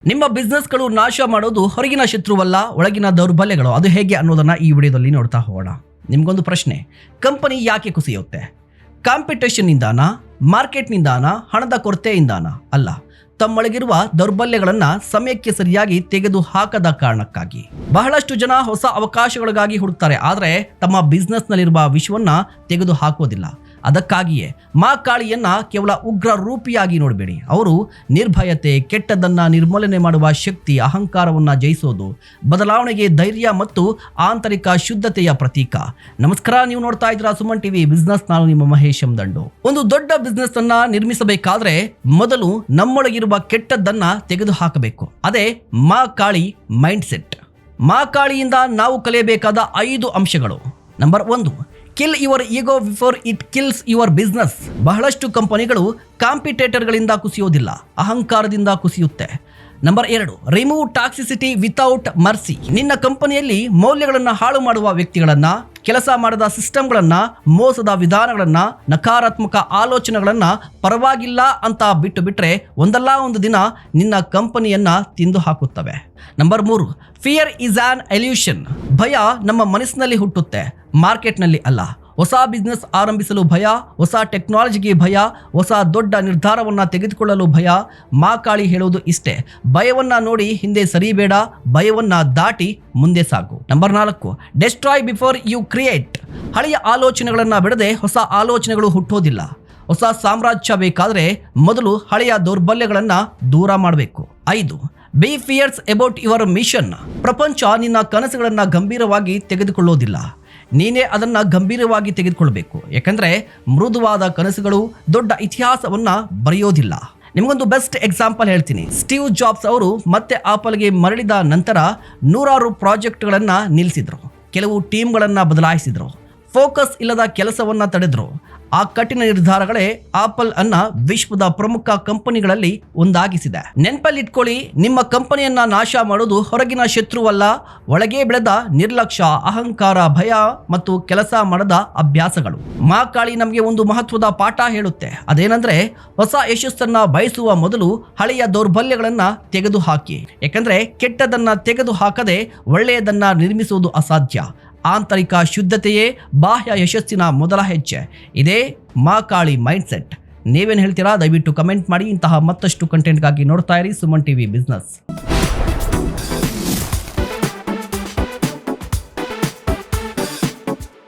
ನಿಮ್ಮ ಬಿಸ್ನೆಸ್ಗಳು ನಾಶ ಮಾಡೋದು ಹೊರಗಿನ ಶತ್ರುವಲ್ಲ, ಒಳಗಿನ ದೌರ್ಬಲ್ಯಗಳು. ಅದು ಹೇಗೆ ಅನ್ನೋದನ್ನ ಈ ವಿಡಿಯೋದಲ್ಲಿ ನೋಡ್ತಾ ಹೋಗೋಣ. ನಿಮ್ಗೊಂದು ಪ್ರಶ್ನೆ, ಕಂಪನಿ ಯಾಕೆ ಕುಸಿಯುತ್ತೆ? ಕಾಂಪಿಟೇಷನ್ನಿಂದಾನ, ಮಾರ್ಕೆಟ್ನಿಂದಾನ, ಹಣದ ಕೊರತೆಯಿಂದಾನ? ಅಲ್ಲ, ತಮ್ಮೊಳಗಿರುವ ದೌರ್ಬಲ್ಯಗಳನ್ನ ಸಮಯಕ್ಕೆ ಸರಿಯಾಗಿ ತೆಗೆದು ಹಾಕದ ಕಾರಣಕ್ಕಾಗಿ. ಬಹಳಷ್ಟು ಜನ ಹೊಸ ಅವಕಾಶಗಳಿಗಾಗಿ ಹುಡುಕ್ತಾರೆ, ಆದರೆ ತಮ್ಮ ಬಿಸ್ನೆಸ್ನಲ್ಲಿರುವ ವಿಷವನ್ನ ತೆಗೆದು ಹಾಕೋದಿಲ್ಲ. ಅದಕ್ಕಾಗಿಯೇ ಮಾ ಕಾಳಿಯನ್ನ ಕೇವಲ ಉಗ್ರ ರೂಪಿಯಾಗಿ ನೋಡಬೇಡಿ. ಅವರು ನಿರ್ಭಯತೆ, ಕೆಟ್ಟದನ್ನ ನಿರ್ಮೂಲನೆ ಮಾಡುವ ಶಕ್ತಿ, ಅಹಂಕಾರವನ್ನ ಜಯಿಸೋದು, ಬದಲಾವಣೆಗೆ ಧೈರ್ಯ ಮತ್ತು ಆಂತರಿಕ ಶುದ್ಧತೆಯ ಪ್ರತೀಕ. ನಮಸ್ಕಾರ, ನೀವು ನೋಡ್ತಾ ಇದ್ದೀರಾ ಸುಮನ್ ಟಿವಿ ಬಿಸ್ನೆಸ್. ನಾನು ನಿಮ್ಮ ಮಹೇಶ್ ಎಂ ದಂಡು. ಒಂದು ದೊಡ್ಡ ಬಿಸ್ನೆಸ್ ಅನ್ನ ನಿರ್ಮಿಸಬೇಕಾದ್ರೆ ಮೊದಲು ನಮ್ಮೊಳಗಿರುವ ಕೆಟ್ಟದ್ದನ್ನ ತೆಗೆದು ಹಾಕಬೇಕು. ಅದೇ ಮಾ ಕಾಳಿ ಮೈಂಡ್ ಸೆಟ್. ಮಾ ಕಾಳಿಯಿಂದ ನಾವು ಕಲಿಯಬೇಕಾದ 5 ಅಂಶಗಳು. Number 1, kill your ego before it kills your business. ಬಹಳಷ್ಟು ಕಂಪನಿಗಳು ಕಾಂಪಿಟೇಟರ್ಗಳಿಂದ ಕುಸಿಯೋದಿಲ್ಲ, ಅಹಂಕಾರದಿಂದ ಕುಸಿಯುತ್ತೆ. Number 2, remove toxicity without mercy. ನಿನ್ನ ಕಂಪನಿಯಲ್ಲಿ ಮೌಲ್ಯಗಳನ್ನು ಹಾಳು ಮಾಡುವ ವ್ಯಕ್ತಿಗಳನ್ನ, ಕೆಲಸ ಮಾಡದ ಸಿಸ್ಟಮ್ಗಳನ್ನ, ಮೋಸದ ವಿಧಾನಗಳನ್ನ, ನಕಾರಾತ್ಮಕ ಆಲೋಚನೆಗಳನ್ನ ಪರವಾಗಿಲ್ಲ ಅಂತ ಬಿಟ್ಟು ಬಿಟ್ರೆ ಒಂದಲ್ಲ ಒಂದು ದಿನ ನಿನ್ನ ಕಂಪನಿಯನ್ನ ತಿಂದು ಹಾಕುತ್ತವೆ. Number 3, fear is an illusion. ಭಯ ನಮ್ಮ ಮನಸ್ಸಿನಲ್ಲಿ ಹುಟ್ಟುತ್ತೆ, ಮಾರ್ಕೆಟ್ನಲ್ಲಿ ಅಲ್ಲ. ಹೊಸ ಬಿಸ್ನೆಸ್ ಆರಂಭಿಸಲು ಭಯ, ಹೊಸ ಟೆಕ್ನಾಲಜಿಗೆ ಭಯ, ಹೊಸ ದೊಡ್ಡ ನಿರ್ಧಾರವನ್ನು ತೆಗೆದುಕೊಳ್ಳಲು ಭಯ. ಮಾ ಕಾಳಿ ಹೇಳೋದು ಇಷ್ಟೇ, ಭಯವನ್ನ ನೋಡಿ ಹಿಂದೆ ಸರಿಬೇಡ, ಭಯವನ್ನ ದಾಟಿ ಮುಂದೆ ಸಾಗು. Number 4, destroy before you create. ಹಳೆಯ ಆಲೋಚನೆಗಳನ್ನ ಬಿಡದೆ ಹೊಸ ಆಲೋಚನೆಗಳು ಹುಟ್ಟೋದಿಲ್ಲ. ಹೊಸ ಸಾಮ್ರಾಜ್ಯ ಬೇಕಾದ್ರೆ ಮೊದಲು ಹಳೆಯ ದೌರ್ಬಲ್ಯಗಳನ್ನ ದೂರ ಮಾಡಬೇಕು. 5, be fierce about your mission. ಪ್ರಪಂಚ ನಿನ್ನ ಕನಸುಗಳನ್ನ ಗಂಭೀರವಾಗಿ ತೆಗೆದುಕೊಳ್ಳೋದಿಲ್ಲ, ನೀನೇ ಅದನ್ನ ಗಂಭೀರವಾಗಿ ತೆಗೆದುಕೊಳ್ಬೇಕು. ಯಾಕಂದ್ರೆ ಮೃದುವಾದ ಕನಸುಗಳು ದೊಡ್ಡ ಇತಿಹಾಸವನ್ನ ಬರೆಯೋದಿಲ್ಲ. ನಿಮಗೊಂದು ಬೆಸ್ಟ್ ಎಕ್ಸಾಂಪಲ್ ಹೇಳ್ತೀನಿ. ಸ್ಟೀವ್ ಜಾಬ್ಸ್ ಅವರು ಮತ್ತೆ ಆಪಲ್ಗೆ ಮರಳಿದ ನಂತರ 100 ಪ್ರಾಜೆಕ್ಟ್ಗಳನ್ನ ನಿಲ್ಲಿಸಿದ್ರು, ಕೆಲವು ಟೀಮ್ಗಳನ್ನ ಬದಲಾಯಿಸಿದ್ರು, ಫೋಕಸ್ ಇಲ್ಲದ ಕೆಲಸವನ್ನ ತಡೆದ್ರು. ಆ ಕಠಿಣ ನಿರ್ಧಾರಗಳೇ ಆಪಲ್ ಅನ್ನ ವಿಶ್ವದ ಪ್ರಮುಖ ಕಂಪನಿಗಳಲ್ಲಿ ಒಂದಾಗಿಸಿದೆ. ನೆನಪಲ್ಲಿಟ್ಕೊಳ್ಳಿ, ನಿಮ್ಮ ಕಂಪನಿಯನ್ನ ನಾಶ ಮಾಡೋದು ಹೊರಗಿನ ಶತ್ರುವಲ್ಲ, ಒಳಗೆ ಬೆಳೆದ ನಿರ್ಲಕ್ಷ್ಯ, ಅಹಂಕಾರ, ಭಯ ಮತ್ತು ಕೆಲಸ ಮಾಡದ ಅಭ್ಯಾಸಗಳು. ಮಾ ಕಾಳಿ ನಮಗೆ ಒಂದು ಮಹತ್ವದ ಪಾಠ ಹೇಳುತ್ತೆ. ಅದೇನಂದ್ರೆ, ಹೊಸ ಯಶಸ್ಸನ್ನ ಬಯಸುವ ಮೊದಲು ಹಳೆಯ ದೌರ್ಬಲ್ಯಗಳನ್ನ ತೆಗೆದು ಹಾಕಿ. ಯಾಕಂದ್ರೆ ಕೆಟ್ಟದನ್ನ ತೆಗೆದು ಹಾಕದೆ ಒಳ್ಳೆಯದನ್ನ ನಿರ್ಮಿಸುವುದು ಅಸಾಧ್ಯ. ಆಂತರಿಕ ಶುದ್ಧತೆಯೇ ಬಾಹ್ಯ ಯಶಸ್ಸಿನ ಮೊದಲ ಹೆಜ್ಜೆ. ಇದೇ ಮಾ ಕಾಳಿ ಮೈಂಡ್ ಸೆಟ್. ನೀವೇನು ಹೇಳ್ತೀರಾ? ದಯವಿಟ್ಟು ಕಮೆಂಟ್ ಮಾಡಿ. ಇಂತಹ ಮತ್ತಷ್ಟು ಕಂಟೆಂಟ್ಗಾಗಿ ನೋಡ್ತಾ ಇರಿ ಸುಮನ್ ಟಿವಿ ಬಿಸ್ನೆಸ್.